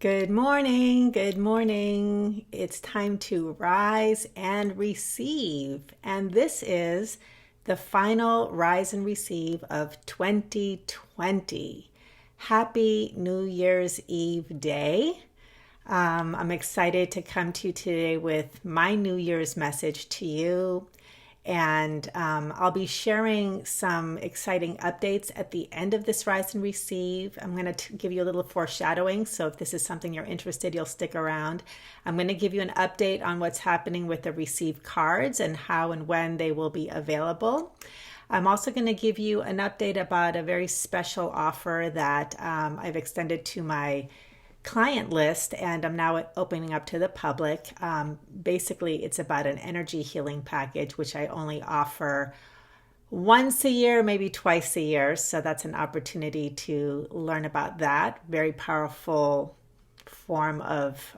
Good morning. Good morning. It's time to rise and receive. And this is the final rise and receive of 2020. Happy New Year's Eve day. I'm excited to come to you today with my New Year's message to you. And I'll be sharing some exciting updates at the end of this Rise and Receive. I'm going to give you a little foreshadowing. So if this is something you're interested, you'll stick around. I'm going to give you an update on what's happening with the Receive cards and how and when they will be available. I'm also going to give you an update about a very special offer that I've extended to my client list, and I'm now opening up to the public. Basically, it's about an energy healing package, which I only offer once a year, maybe twice a year. So that's an opportunity to learn about that. Very powerful form of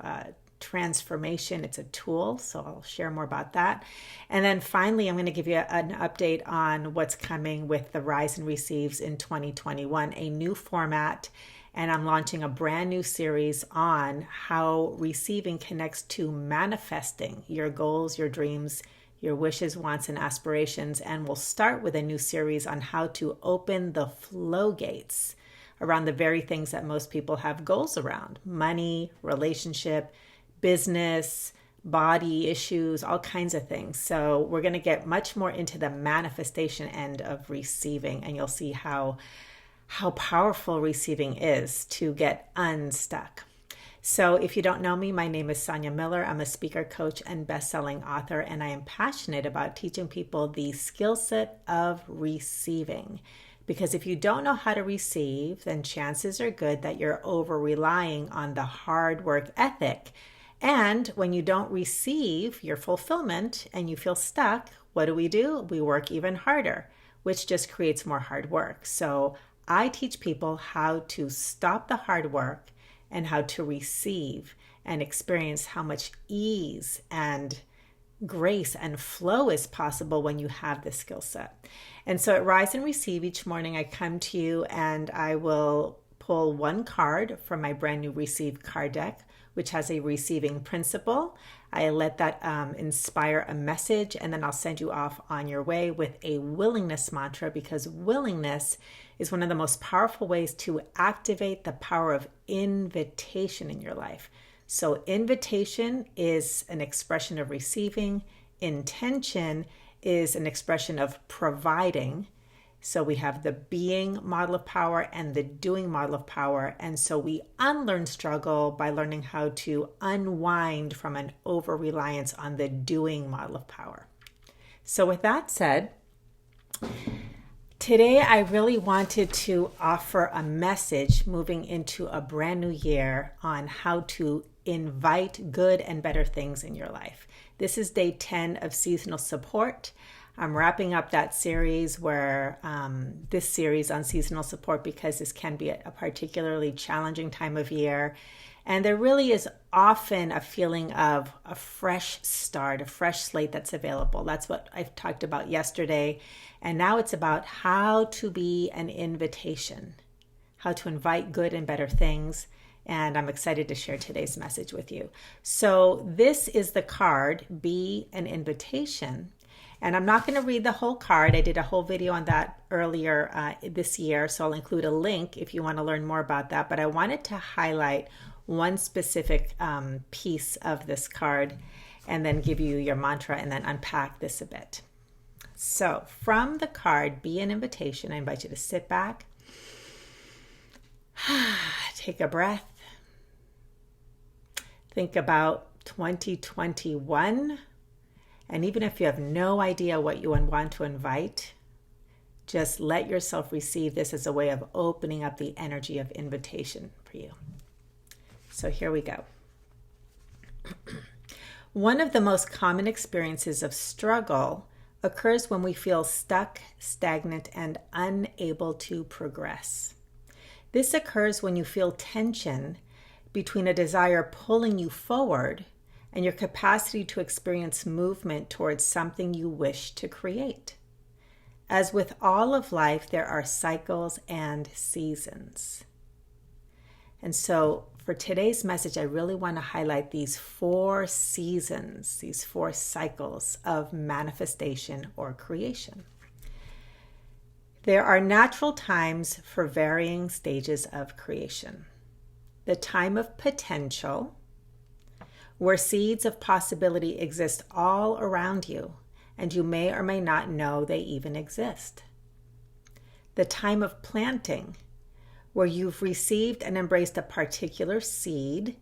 transformation. It's a tool, so I'll share more about that. And then finally, I'm going to give you an update on what's coming with the Rise and Receives in 2021, a new format. And I'm launching a brand new series on how receiving connects to manifesting your goals, your dreams, your wishes, wants, and aspirations. And we'll start with a new series on how to open the flow gates around the very things that most people have goals around: money, relationship, business, body issues, all kinds of things. So we're going to get much more into the manifestation end of receiving, and you'll see how powerful receiving is to get unstuck. So if you don't know me, my name is Sonia Miller. I'm a speaker, coach, and best-selling author, and I am passionate about teaching people the skill set of receiving. Because if you don't know how to receive, then chances are good that you're over-relying on the hard work ethic. And when you don't receive your fulfillment and you feel stuck, what do? We work even harder, which just creates more hard work. So I teach people how to stop the hard work and how to receive and experience how much ease and grace and flow is possible when you have this skill set. And so at Rise and Receive, each morning I come to you and I will pull one card from my brand new Receive card deck, which has a receiving principle. I let that inspire a message, and then I'll send you off on your way with a willingness mantra, because willingness is one of the most powerful ways to activate the power of invitation in your life. So invitation is an expression of receiving. Intention is an expression of providing. So we have the being model of power and the doing model of power. And so we unlearn struggle by learning how to unwind from an over-reliance on the doing model of power. So with that said, today I really wanted to offer a message moving into a brand new year on how to invite good and better things in your life. This is day 10 of seasonal support. I'm wrapping up that series this series on seasonal support, because this can be a particularly challenging time of year. And there really is often a feeling of a fresh start, a fresh slate that's available. That's what I've talked about yesterday. And now it's about how to be an invitation, how to invite good and better things. And I'm excited to share today's message with you. So this is the card, Be an Invitation. And I'm not going to read the whole card. I did a whole video on that earlier this year, so I'll include a link if you want to learn more about that. But I wanted to highlight one specific piece of this card and then give you your mantra and then unpack this a bit. So from the card, Be an Invitation, I invite you to sit back, take a breath, think about 2021. And even if you have no idea what you want to invite, just let yourself receive this as a way of opening up the energy of invitation for you. So here we go. One of the most common experiences of struggle occurs when we feel stuck, stagnant, and unable to progress. This occurs when you feel tension between a desire pulling you forward and your capacity to experience movement towards something you wish to create. As with all of life, there are cycles and seasons. And so for today's message, I really want to highlight these 4 seasons, these 4 cycles of manifestation or creation. There are natural times for varying stages of creation. The time of potential, where seeds of possibility exist all around you, and you may or may not know they even exist. The time of planting, where you've received and embraced a particular seed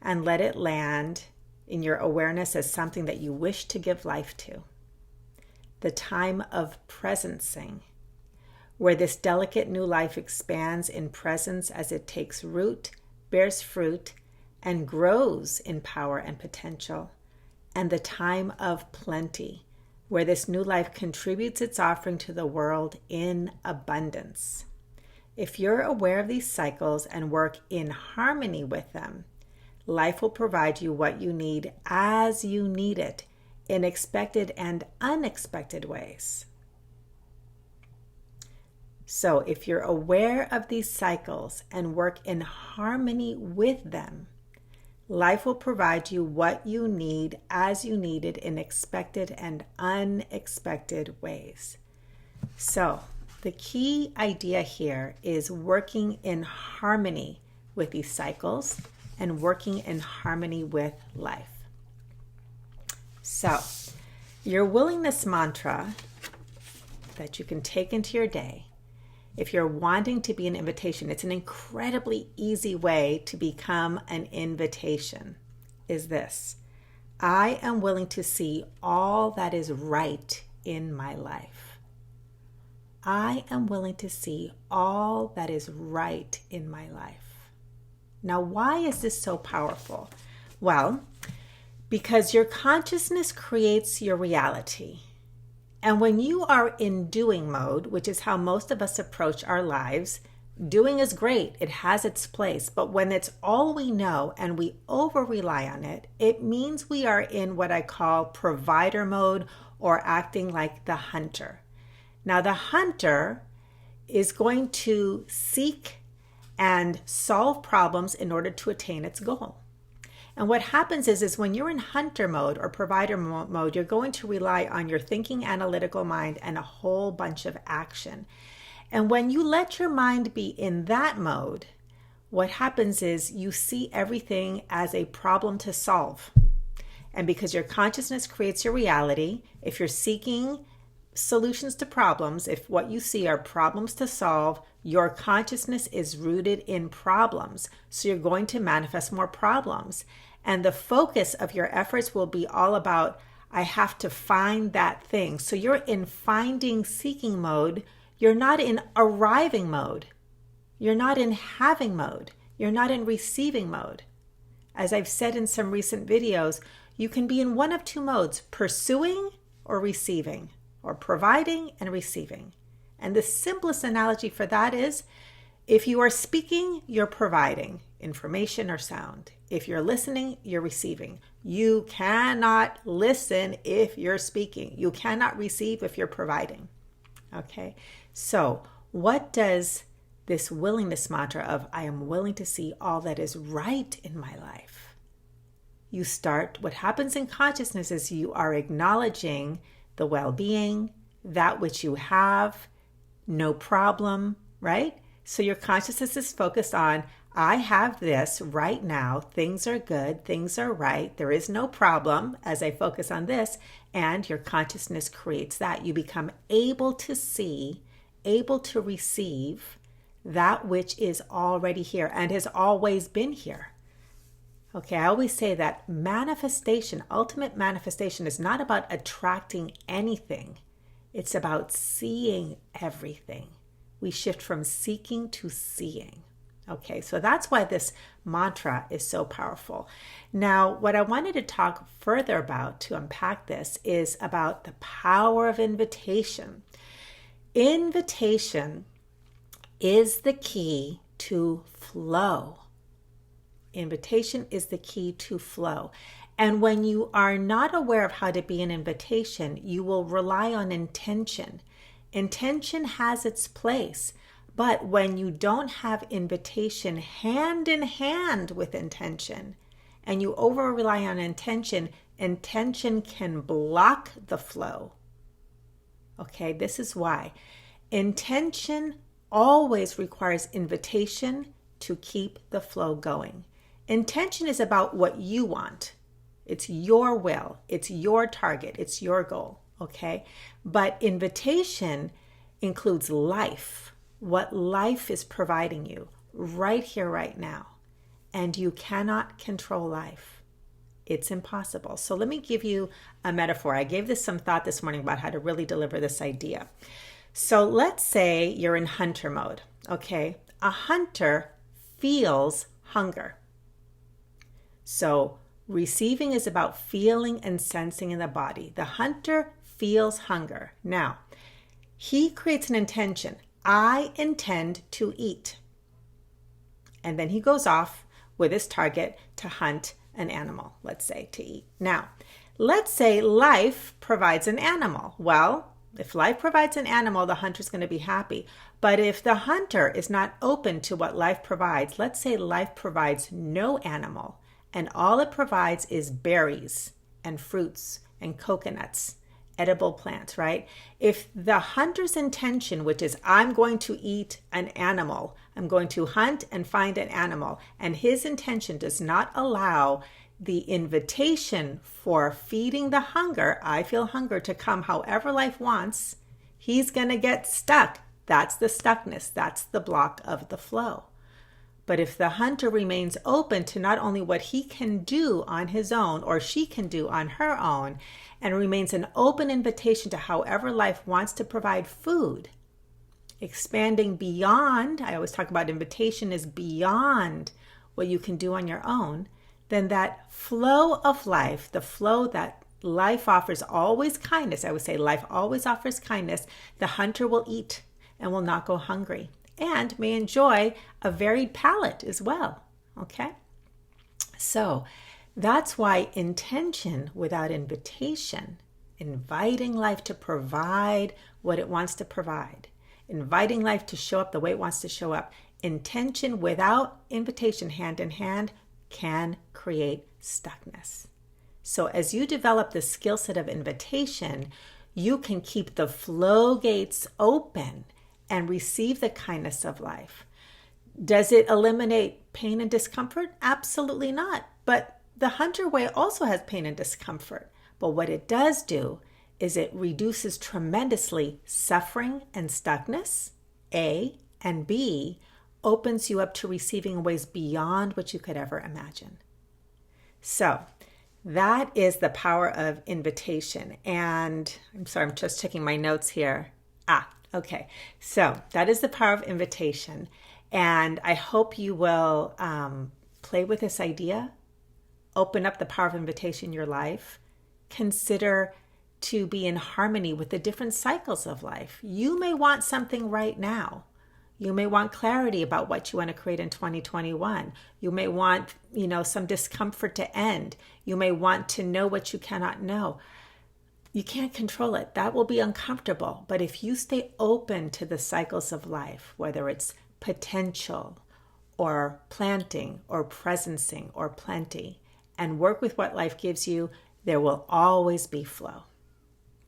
and let it land in your awareness as something that you wish to give life to. The time of presencing, where this delicate new life expands in presence as it takes root, bears fruit, and grows in power and potential. And the time of plenty, where this new life contributes its offering to the world in abundance. If you're aware of these cycles and work in harmony with them, life will provide you what you need as you need it in expected and unexpected ways. So if you're aware of these cycles and work in harmony with them, life will provide you what you need as you need it in expected and unexpected ways. So the key idea here is working in harmony with these cycles and working in harmony with life. So, your willingness mantra that you can take into your day, if you're wanting to be an invitation, it's an incredibly easy way to become an invitation, is this: I am willing to see all that is right in my life. I am willing to see all that is right in my life. Now, why is this so powerful? Well, because your consciousness creates your reality. And when you are in doing mode, which is how most of us approach our lives, doing is great. It has its place. But when it's all we know and we over-rely on it, it means we are in what I call provider mode or acting like the hunter. Now, the hunter is going to seek and solve problems in order to attain its goal. And what happens is when you're in hunter mode or provider mode, you're going to rely on your thinking analytical mind and a whole bunch of action. And when you let your mind be in that mode, what happens is you see everything as a problem to solve. And because your consciousness creates your reality, if you're seeking solutions to problems, if what you see are problems to solve, your consciousness is rooted in problems. So you're going to manifest more problems. And the focus of your efforts will be all about, I have to find that thing. So you're in finding, seeking mode. You're not in arriving mode. You're not in having mode. You're not in receiving mode. As I've said in some recent videos, you can be in one of 2 modes, pursuing or receiving, or providing and receiving. And the simplest analogy for that is, if you are speaking, you're providing information or sound. If you're listening, you're receiving. You cannot listen if you're speaking. You cannot receive if you're providing. Okay? So, what does this willingness mantra of I am willing to see all that is right in my life? You start, what happens in consciousness is you are acknowledging the well-being, that which you have, no problem, right? So your consciousness is focused on, I have this right now, things are good, things are right, there is no problem as I focus on this, and your consciousness creates that. You become able to see, able to receive that which is already here and has always been here. Okay, I always say that manifestation, ultimate manifestation, is not about attracting anything. It's about seeing everything. We shift from seeking to seeing. Okay, so that's why this mantra is so powerful. Now, what I wanted to talk further about to unpack this is about the power of invitation. Invitation is the key to flow. Invitation is the key to flow. And when you are not aware of how to be an invitation, you will rely on intention. Intention has its place, But when you don't have invitation hand in hand with intention, and you over rely on intention, intention can block the flow. Okay, this is why. Intention always requires invitation to keep the flow going. Intention is about what you want. It's your will. It's your target. It's your goal. Okay? But invitation includes life, what life is providing you right here, right now. And you cannot control life. It's impossible. So let me give you a metaphor. I gave this some thought this morning about how to really deliver this idea. So let's say you're in hunter mode, okay? A hunter feels hunger. So receiving is about feeling and sensing in the body. The hunter feels hunger. Now, he creates an intention. I intend to eat. And then he goes off with his target to hunt an animal, let's say, to eat. Now, let's say life provides an animal. Well, if life provides an animal, the hunter's going to be happy. But if the hunter is not open to what life provides, let's say life provides no animal, and all it provides is berries and fruits and coconuts, edible plants, right? If the hunter's intention, which is I'm going to eat an animal, I'm going to hunt and find an animal, and his intention does not allow the invitation for feeding the hunger, I feel hunger, to come however life wants, he's going to get stuck. That's the stuckness. That's the block of the flow. But if the hunter remains open to not only what he can do on his own or she can do on her own, and remains an open invitation to however life wants to provide food, expanding beyond, I always talk about invitation is beyond what you can do on your own, then that flow of life, the flow that life offers, always kindness, I would say life always offers kindness, the hunter will eat and will not go hungry and may enjoy a varied palate as well, okay? So that's why intention without invitation, inviting life to provide what it wants to provide, inviting life to show up the way it wants to show up, intention without invitation hand in hand can create stuckness. So as you develop the skill set of invitation, you can keep the flow gates open and receive the kindness of life. Does it eliminate pain and discomfort? Absolutely not. But the hunter way also has pain and discomfort. But what it does do is it reduces tremendously suffering and stuckness, A, and B, opens you up to receiving ways beyond what you could ever imagine. So that is the power of invitation. And I'm sorry, I'm just checking my notes here. Okay. So that is the power of invitation. And I hope you will play with this idea, open up the power of invitation in your life, consider to be in harmony with the different cycles of life. You may want something right now. You may want clarity about what you want to create in 2021. You may want, some discomfort to end. You may want to know what you cannot know. You can't control it. That will be uncomfortable. But if you stay open to the cycles of life, whether it's potential or planting or presencing or plenty, and work with what life gives you, there will always be flow.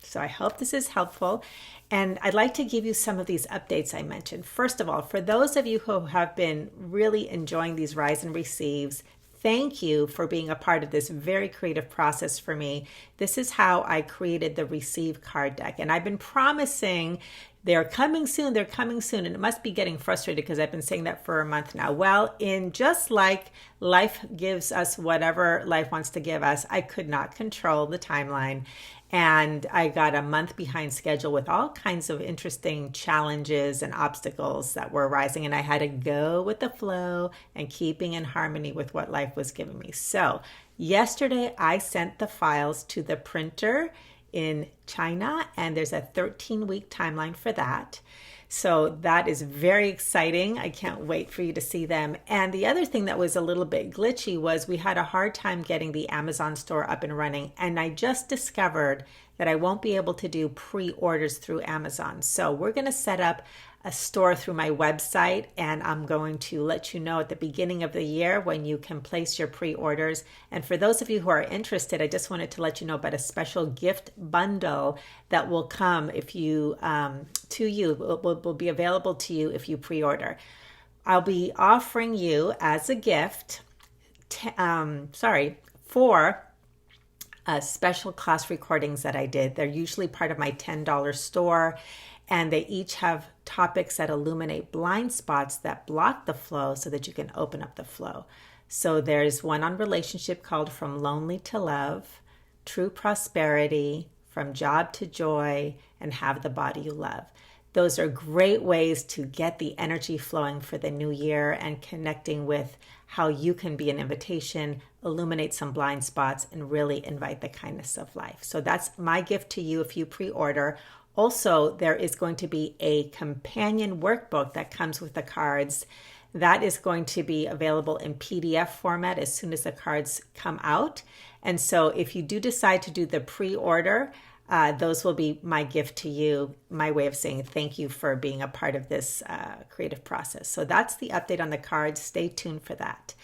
So I hope this is helpful. And I'd like to give you some of these updates I mentioned. First of all, for those of you who have been really enjoying these Rise and Receives, thank you for being a part of this very creative process for me. This is how I created the Receive card deck. And I've been promising they're coming soon, and it must be getting frustrated because I've been saying that for a month now. Well, in just like life gives us whatever life wants to give us, I could not control the timeline. And I got a month behind schedule with all kinds of interesting challenges and obstacles that were arising. And I had to go with the flow and keeping in harmony with what life was giving me. So yesterday I sent the files to the printer in China, and there's a 13-week timeline for that. So that is very exciting. I can't wait for you to see them. And the other thing that was a little bit glitchy was we had a hard time getting the Amazon store up and running. And I just discovered that I won't be able to do pre-orders through Amazon. So we're going to set up a store through my website, and I'm going to let you know at the beginning of the year when you can place your pre-orders. And for those of you who are interested, I just wanted to let you know about a special gift bundle that will come if you to you will be available to you if you pre-order. I'll be offering you as a gift, four special class recordings that I did. They're usually part of my $10 store, and they each have topics that illuminate blind spots that block the flow so that you can open up the flow. So there's one on relationship called From Lonely to Love, True Prosperity, From Job to Joy, and Have the Body You Love. Those are great ways to get the energy flowing for the new year and connecting with how you can be an invitation, illuminate some blind spots, and really invite the kindness of life. So that's my gift to you if you pre-order. Also, there is going to be a companion workbook that comes with the cards. That is going to be available in PDF format as soon as the cards come out. And so if you do decide to do the pre-order, those will be my gift to you, my way of saying thank you for being a part of this creative process. So that's the update on the cards. Stay tuned for that.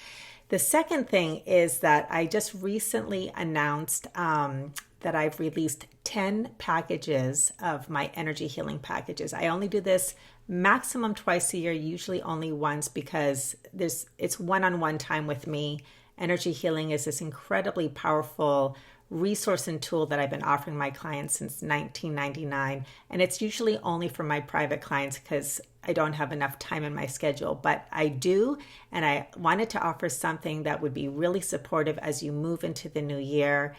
The second thing is that I just recently announced that I've released 10 packages of my energy healing packages. I only do this maximum twice a year, usually only once, because it's one-on-one time with me. Energy healing is this incredibly powerful resource and tool that I've been offering my clients since 1999. And it's usually only for my private clients because I don't have enough time in my schedule, but I do. And I wanted to offer something that would be really supportive as you move into the new year.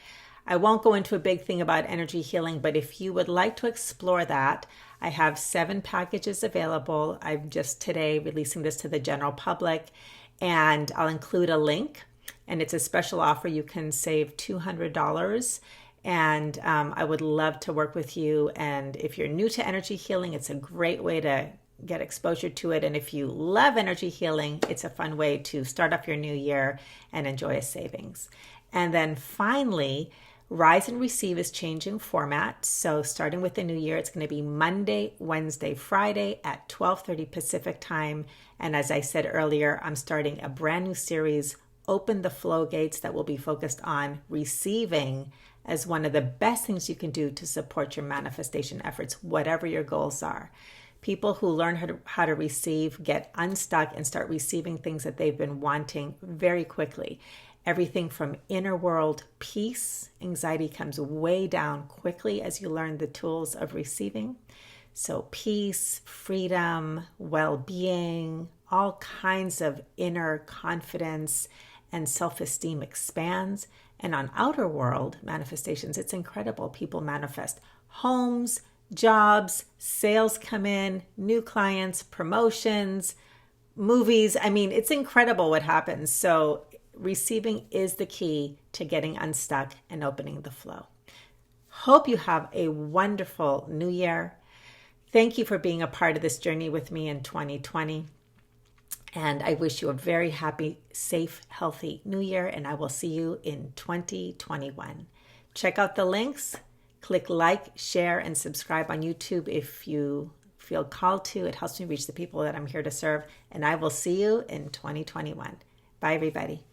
I won't go into a big thing about energy healing, but if you would like to explore that, I have 7 packages available. I'm just today releasing this to the general public, and I'll include a link. And it's a special offer. You can save $200. And I would love to work with you. And if you're new to energy healing, it's a great way to get exposure to it. And if you love energy healing, it's a fun way to start off your new year and enjoy a savings. And then finally, Rise and Receive is changing format. So starting with the new year, it's going to be Monday, Wednesday, Friday at 12:30 Pacific time. And as I said earlier, I'm starting a brand new series, Open the Flow Gates, that will be focused on receiving as one of the best things you can do to support your manifestation efforts, whatever your goals are. People who learn how to receive get unstuck and start receiving things that they've been wanting very quickly. Everything from inner world peace, anxiety comes way down quickly as you learn the tools of receiving. So peace, freedom, well-being, all kinds of inner confidence and self-esteem expands. And on outer world manifestations, it's incredible. People manifest homes, jobs, sales come in, new clients, promotions, movies. I mean, it's incredible what happens. So receiving is the key to getting unstuck and opening the flow. Hope you have a wonderful new year. Thank you for being a part of this journey with me in 2020. And I wish you a very happy, safe, healthy new year. And I will see you in 2021. Check out the links. Click like, share, and subscribe on YouTube if you feel called to. It helps me reach the people that I'm here to serve. And I will see you in 2021. Bye, everybody.